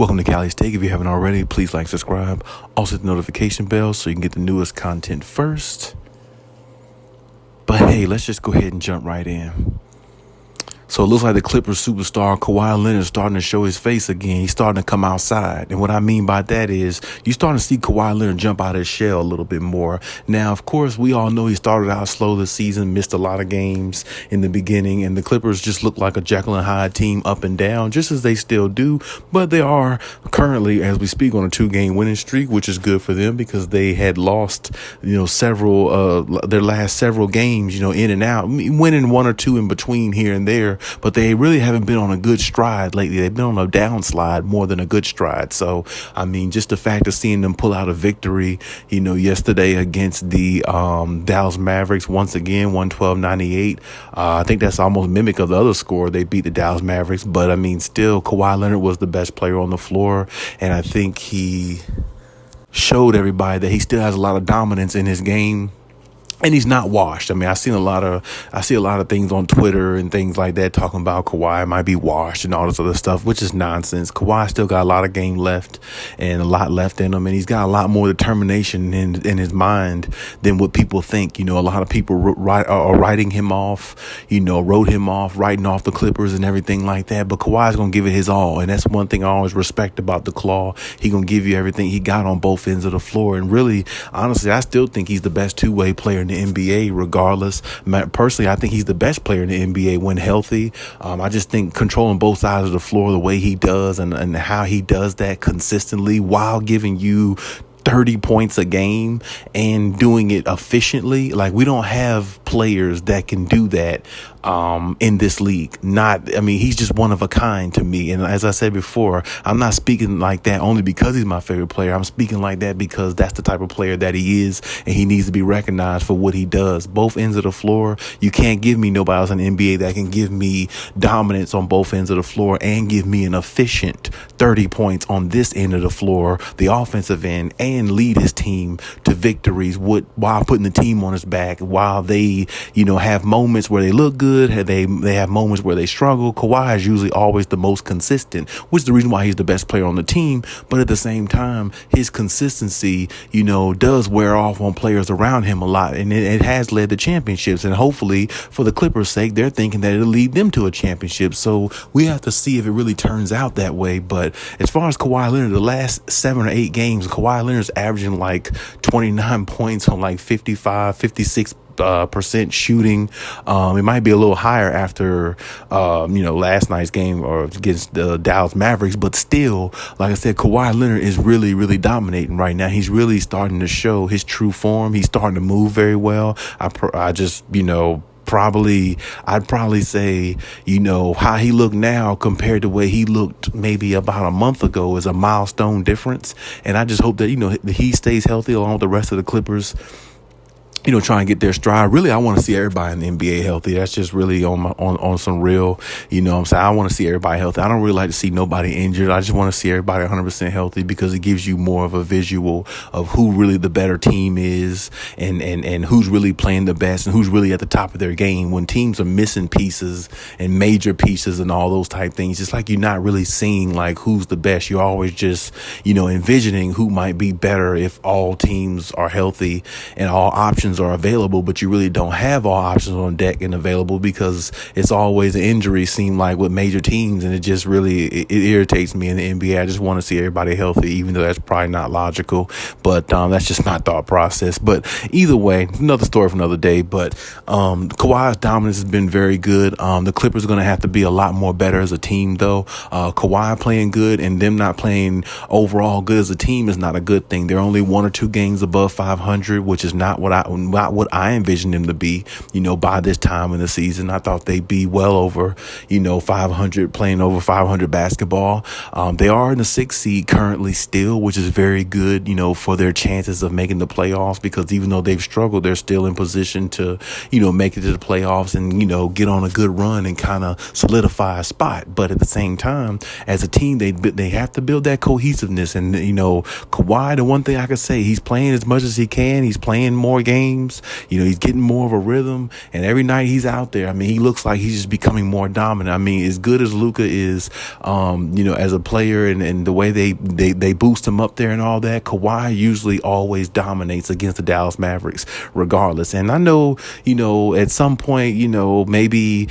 Welcome to Cali's Take. If you haven't already, please like, subscribe. Also hit the notification bell so you can get the newest content first. But hey, let's just go ahead and jump right in. So it looks like the Clippers superstar Kawhi Leonard is starting to show his face again. He's starting to come outside. And what I mean by that is you're starting to see Kawhi Leonard jump out of his shell a little bit more. Now, of course, we all know he started out slow this season, missed a lot of games in the beginning, and the Clippers just look like a Jekyll and Hyde team up and down, just as they still do. But they are currently, as we speak, on a 2-game winning streak, which is good for them because they had lost, several, their last several games, in and out, winning 1 or 2 in between here and there. But they really haven't been on a good stride lately. They've been on a downslide more than a good stride. So, I mean, just the fact of seeing them pull out a victory, yesterday against the Dallas Mavericks, once again, 112-98. I think that's almost mimic of the other score. They beat the Dallas Mavericks. But, I mean, still, Kawhi Leonard was the best player on the floor. And I think he showed everybody that he still has a lot of dominance in his game. And he's not washed. I mean, I see a lot of things on Twitter and things like that talking about Kawhi might be washed and all this other stuff, which is nonsense. Kawhi still got a lot of game left and a lot left in him. And he's got a lot more determination in his mind than what people think. A lot of people are writing him off, wrote him off, writing off the Clippers and everything like that. But Kawhi's going to give it his all. And that's one thing I always respect about the Claw. He going to give you everything he got on both ends of the floor. And really, honestly, I still think he's the best two-way player in the NBA, regardless. Personally, I think he's the best player in the NBA when healthy. I just think controlling both sides of the floor the way he does and how he does that consistently while giving you 30 points a game and doing it efficiently. Like, we don't have players that can do that in this league. He's just one of a kind to me. And as I said before, I'm not speaking like that only because he's my favorite player. I'm speaking like that because that's the type of player that he is, and he needs to be recognized for what he does. Both ends of the floor, you can't give me nobody else in the NBA that can give me dominance on both ends of the floor and give me an efficient 30 points on this end of the floor, the offensive end, and lead his team to victories while putting the team on his back, while they, have moments where they look good, they have moments where they struggle. Kawhi is usually always the most consistent, which is the reason why he's the best player on the team. But at the same time, his consistency, does wear off on players around him a lot, and it has led to championships. And hopefully, for the Clippers' sake, they're thinking that it'll lead them to a championship. So we have to see if it really turns out that way. But as far as Kawhi Leonard, the last 7 or 8 games, Kawhi Leonard's averaging like 29 points on like 56% shooting. It might be a little higher after, last night's game or against the Dallas Mavericks, but still, like I said, Kawhi Leonard is really, really dominating right now. He's really starting to show his true form. He's starting to move very well. I'd probably say, how he look now compared to the way he looked maybe about a month ago is a milestone difference. And I just hope that, he stays healthy along with the rest of the Clippers, trying to get their stride. Really, I want to see everybody in the NBA healthy. That's just really on some real, I'm saying, I want to see everybody healthy. I don't really like to see nobody injured. I just want to see everybody 100% healthy because it gives you more of a visual of who really the better team is and who's really playing the best and who's really at the top of their game. When teams are missing pieces and major pieces and all those type things, it's like you're not really seeing like who's the best. You're always just, envisioning who might be better if all teams are healthy and all options are available, but you really don't have all options on deck and available because it's always an injury seem like with major teams, and it just really it irritates me in the NBA. I just want to see everybody healthy, even though that's probably not logical, but that's just my thought process. But either way, another story for another day. But Kawhi's dominance has been very good. The Clippers are going to have to be a lot more better as a team, though. Kawhi playing good and them not playing overall good as a team is not a good thing. They're only 1 or 2 games above 500, which is not what I envisioned them to be, by this time in the season. I thought they'd be well over, 500, playing over 500 basketball. They are in the 6th seed currently still, which is very good, for their chances of making the playoffs, because even though they've struggled, they're still in position to, make it to the playoffs and, get on a good run and kind of solidify a spot. But at the same time, as a team, they have to build that cohesiveness. And, Kawhi, the one thing I could say, he's playing as much as he can. He's playing more games. games. He's getting more of a rhythm, and every night he's out there, I mean, he looks like he's just becoming more dominant. I mean, as good as Luka is, as a player, and the way they boost him up there and all that, Kawhi usually always dominates against the Dallas Mavericks regardless. And I know, at some point, maybe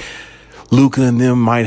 Luka and them might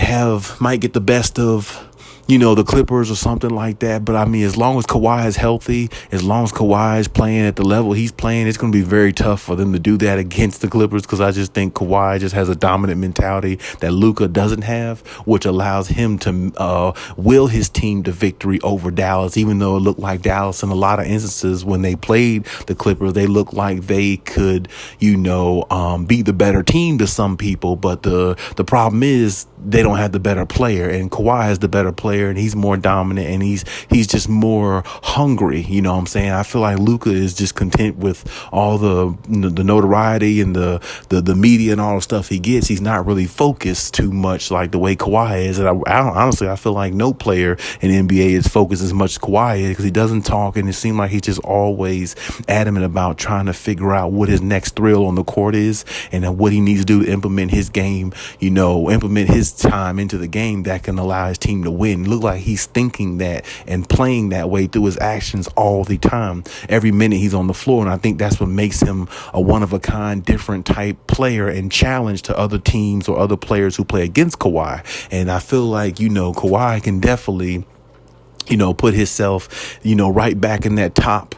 get the best of the Clippers or something like that. But I mean, as long as Kawhi is healthy, as long as Kawhi is playing at the level he's playing, it's going to be very tough for them to do that against the Clippers, because I just think Kawhi just has a dominant mentality that Luka doesn't have, which allows him to will his team to victory over Dallas, even though it looked like Dallas in a lot of instances when they played the Clippers, they looked like they could, be the better team to some people. But the problem is they don't have the better player, and Kawhi is the better player, and he's more dominant, and he's just more hungry. You know what I'm saying? I feel like Luka is just content with all the notoriety and the media and all the stuff he gets. He's not really focused too much like the way Kawhi is. And I feel like no player in NBA is focused as much as Kawhi is, because he doesn't talk, and it seems like he's just always adamant about trying to figure out what his next thrill on the court is, and then what he needs to do to implement his game, implement his time into the game that can allow his team to win. Look like he's thinking that and playing that way through his actions all the time, every minute he's on the floor. And I think that's what makes him a one-of-a-kind, different type player and challenge to other teams or other players who play against Kawhi. And I feel like, Kawhi can definitely put himself, right back in that top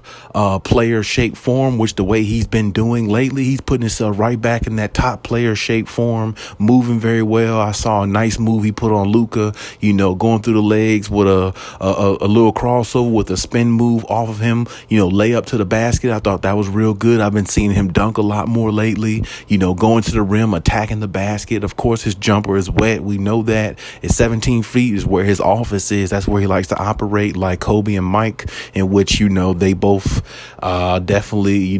player shape form, which the way he's been doing lately, he's putting himself right back in that top player shape form, moving very well. I saw a nice move he put on Luka, going through the legs with a little crossover with a spin move off of him, lay up to the basket. I thought that was real good. I've been seeing him dunk a lot more lately, going to the rim, attacking the basket. Of course, his jumper is wet. We know that. It's 17 feet is where his office is. That's where he likes to operate, like Kobe and Mike, in which, they both definitely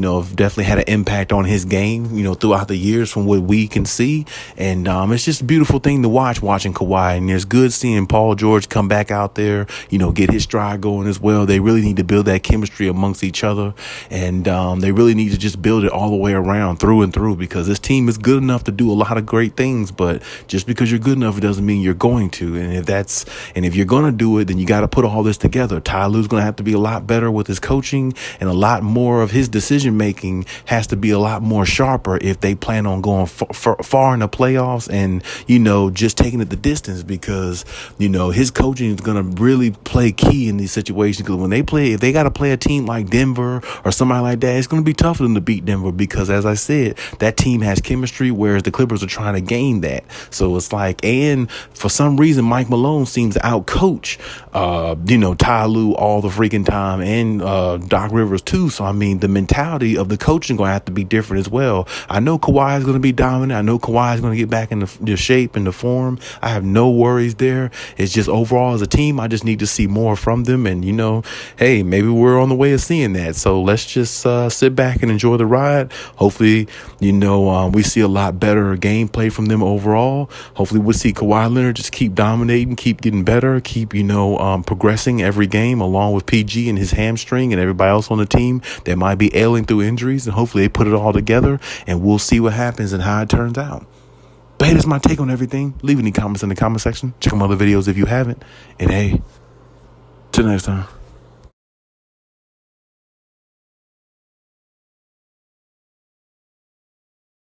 had an impact on his game, throughout the years from what we can see. And it's just a beautiful thing to watching Kawhi. And it's good seeing Paul George come back out there, get his stride going as well. They really need to build that chemistry amongst each other. And they really need to just build it all the way around, through and through, because this team is good enough to do a lot of great things. But just because you're good enough, it doesn't mean you're going to. And if you're going to do it, then you got to put all this together. Ty Lue's going to have to be a lot better with his coaching, and a lot more of his decision making has to be a lot more sharper if they plan on going far in the playoffs and, just taking it the distance, because, his coaching is going to really play key in these situations. Because if they got to play a team like Denver or somebody like that, it's going to be tough for them to beat Denver, because, as I said, that team has chemistry, whereas the Clippers are trying to gain that. So it's like, and for some reason, Mike Malone seems to outcoach, Ty Lue all the freaking time, and Doc Rivers too. So I mean, the mentality of the coaching going to have to be different as well. I know Kawhi is going to be dominant. I know Kawhi is going to get back in the shape and the form. I have no worries there. It's just overall as a team, I just need to see more from them. And hey, maybe we're on the way of seeing that. So let's just sit back and enjoy the ride. Hopefully, we see a lot better gameplay from them overall. Hopefully we'll see Kawhi Leonard just keep dominating, keep getting better, keep progressing every game, along with PG and his hamstring and everybody else on the team that might be ailing through injuries. And hopefully they put it all together, and we'll see what happens and how it turns out. But hey, that's my take on everything. Leave any comments in the comment section. Check out my other videos if you haven't. And hey, till next time.